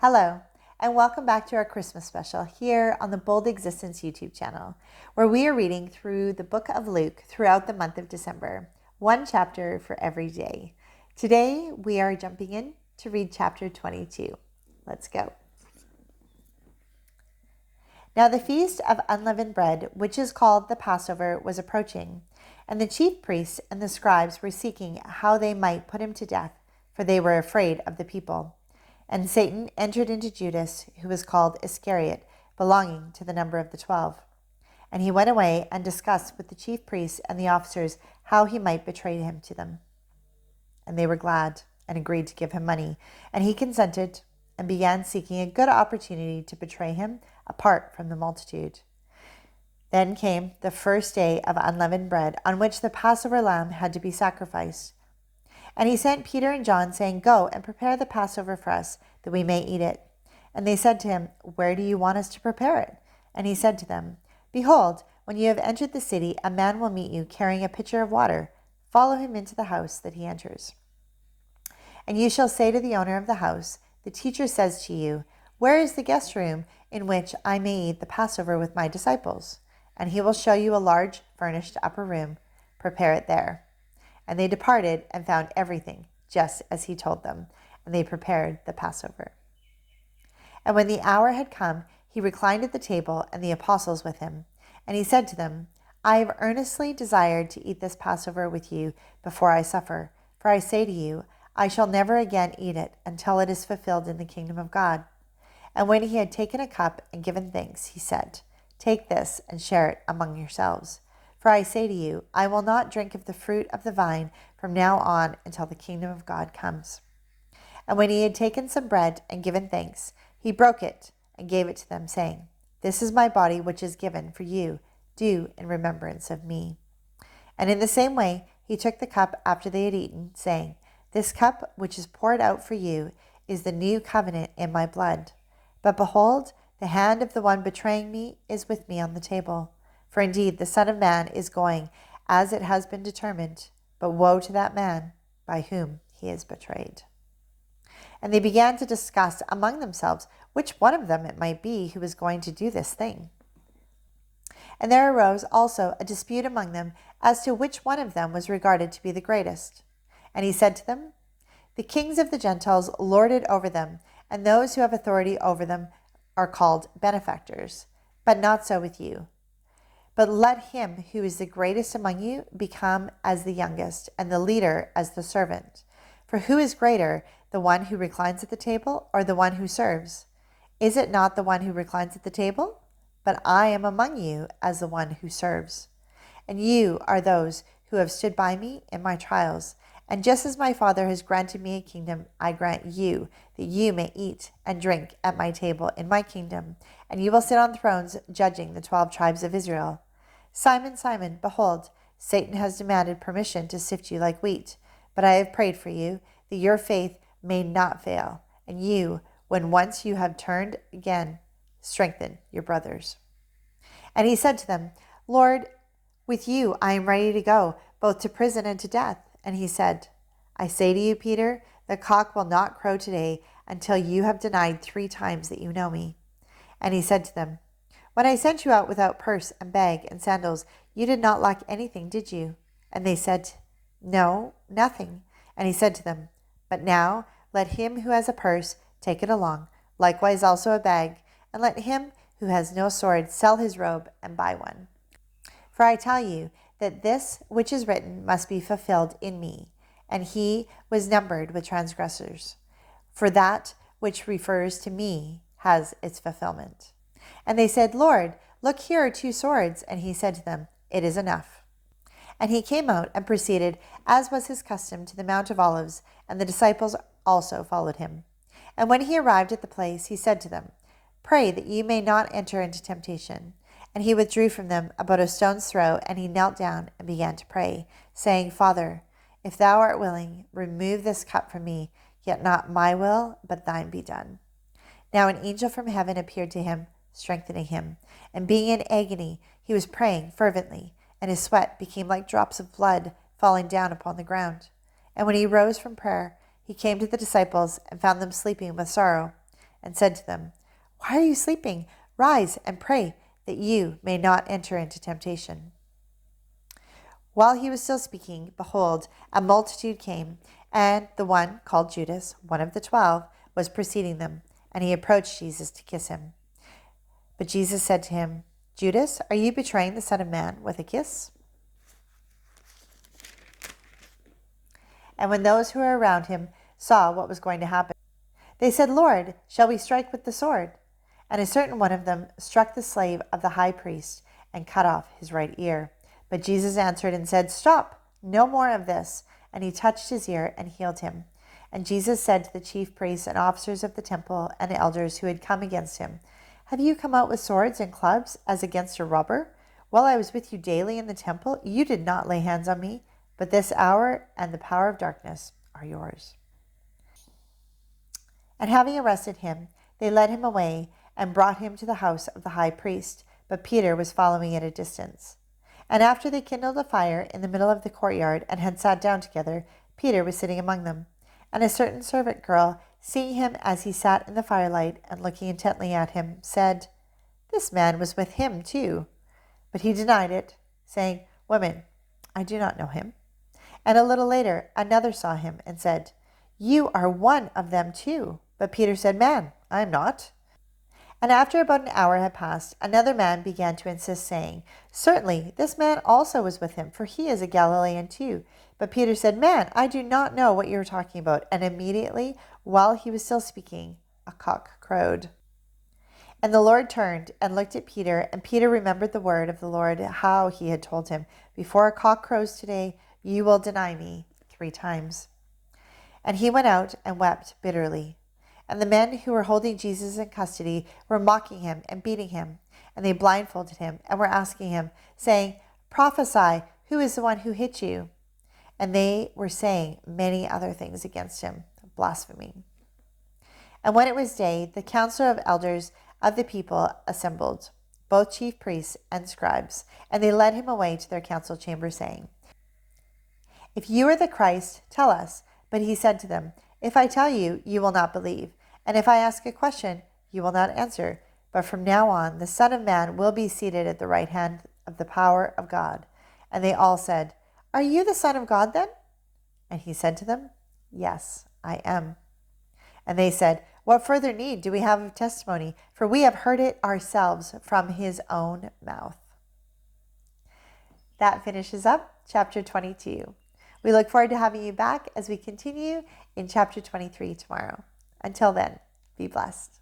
Hello, and welcome back to our Christmas special here on the Bold Existence YouTube channel, where we are reading through the book of Luke throughout the month of December, one chapter for every day. Today, we are jumping in to read chapter 22. Let's go. Now the feast of unleavened bread, which is called the Passover, was approaching, and the chief priests and the scribes were seeking how they might put him to death, for they were afraid of the people. And Satan entered into Judas, who was called Iscariot, belonging to the number of the 12. And he went away and discussed with the chief priests and the officers how he might betray him to them. And they were glad and agreed to give him money. And he consented and began seeking a good opportunity to betray him apart from the multitude. Then came the first day of unleavened bread, on which the Passover lamb had to be sacrificed. And he sent Peter and John, saying, "Go and prepare the Passover for us, that we may eat it." And they said to him, "Where do you want us to prepare it?" And he said to them, "Behold, when you have entered the city, a man will meet you, carrying a pitcher of water. Follow him into the house that he enters. And you shall say to the owner of the house, 'The teacher says to you, where is the guest room in which I may eat the Passover with my disciples?' And he will show you a large furnished upper room. Prepare it there." And they departed and found everything just as he told them, and they prepared the Passover. And when the hour had come, he reclined at the table, and the apostles with him. And he said to them, "I have earnestly desired to eat this Passover with you before I suffer. For I say to you, I shall never again eat it until it is fulfilled in the kingdom of God." And when he had taken a cup and given thanks, he said, "Take this and share it among yourselves. For I say to you, I will not drink of the fruit of the vine from now on until the kingdom of God comes." And when he had taken some bread and given thanks, he broke it and gave it to them, saying, "This is my body which is given for you. Do in remembrance of me." And in the same way he took the cup after they had eaten, saying, "This cup which is poured out for you is the new covenant in my blood. But behold, the hand of the one betraying me is with me on the table. For indeed the Son of Man is going as it has been determined, but woe to that man by whom he is betrayed." And they began to discuss among themselves which one of them it might be who was going to do this thing. And there arose also a dispute among them as to which one of them was regarded to be the greatest. And he said to them, "The kings of the Gentiles lord it over them, and those who have authority over them are called benefactors. But not so with you. But let him who is the greatest among you become as the youngest, and the leader as the servant. For who is greater, the one who reclines at the table, or the one who serves? Is it not the one who reclines at the table? But I am among you as the one who serves. And you are those who have stood by me in my trials. And just as my Father has granted me a kingdom, I grant you, that you may eat and drink at my table in my kingdom, and you will sit on thrones judging the 12 tribes of Israel. Simon, Simon, behold, Satan has demanded permission to sift you like wheat, but I have prayed for you, that your faith may not fail, and you, when once you have turned again, strengthen your brothers." And he said to them, "Lord, with you I am ready to go, both to prison and to death." And he said, "I say to you, Peter, the cock will not crow today until you have denied 3 times that you know me." And he said to them, "When I sent you out without purse and bag and sandals, you did not lack anything, did you?" And they said, "No, nothing." And he said to them, "But now let him who has a purse take it along, likewise also a bag, and let him who has no sword sell his robe and buy one. For I tell you that this which is written must be fulfilled in me." And he was numbered with transgressors. For that which refers to me has its fulfillment. And they said, "Lord, look, here are 2 swords. And he said to them, "It is enough." And he came out and proceeded, as was his custom, to the Mount of Olives, and the disciples also followed him. And when he arrived at the place, he said to them, "Pray that you may not enter into temptation." And he withdrew from them about a stone's throw, and he knelt down and began to pray, saying, "Father, if thou art willing, remove this cup from me, yet not my will, but thine be done." Now an angel from heaven appeared to him, strengthening him. And being in agony, he was praying fervently, and his sweat became like drops of blood falling down upon the ground. And when he rose from prayer, he came to the disciples and found them sleeping with sorrow. and said to them, "Why are you sleeping? Rise and pray, that you may not enter into temptation." While he was still speaking, behold, a multitude came, and the one called Judas, one of the 12, was preceding them, and he approached Jesus to kiss him. But Jesus said to him, "Judas, are you betraying the Son of Man with a kiss?" And when those who were around him saw what was going to happen, they said, "Lord, shall we strike with the sword?" And a certain one of them struck the slave of the high priest and cut off his right ear. But Jesus answered and said, "Stop, no more of this." And he touched his ear and healed him. And Jesus said to the chief priests and officers of the temple and elders who had come against him, "Have you come out with swords and clubs as against a robber? While I was with you daily in the temple, you did not lay hands on me, but this hour and the power of darkness are yours." And having arrested him, they led him away and brought him to the house of the high priest, but Peter was following at a distance. And after they kindled a fire in the middle of the courtyard and had sat down together, Peter was sitting among them. And a certain servant girl, seeing him as he sat in the firelight and looking intently at him, said, "This man was with him too." But he denied it, saying, "Woman, I do not know him." And a little later, another saw him and said, "You are one of them too." But Peter said, "Man, I am not." And after about an hour had passed, another man began to insist, saying, "Certainly, this man also was with him, for he is a Galilean too." But Peter said, "Man, I do not know what you are talking about." And immediately, while he was still speaking, a cock crowed. And the Lord turned and looked at Peter, and Peter remembered the word of the Lord, how he had told him, "Before a cock crows today, you will deny me 3 times." And he went out and wept bitterly. And the men who were holding Jesus in custody were mocking him and beating him. And they blindfolded him and were asking him, saying, "Prophesy, who is the one who hit you?" And they were saying many other things against him, blaspheming. And when it was day, the council of elders of the people assembled, both chief priests and scribes. And they led him away to their council chamber, saying, "If you are the Christ, tell us." But he said to them, "If I tell you, you will not believe. And if I ask a question, you will not answer. But from now on, the Son of Man will be seated at the right hand of the power of God." And they all said, "Are you the Son of God then?" And he said to them, "Yes, I am." And they said, "What further need do we have of testimony? For we have heard it ourselves from his own mouth." That finishes up chapter 22. We look forward to having you back as we continue in chapter 23 tomorrow. Until then, be blessed.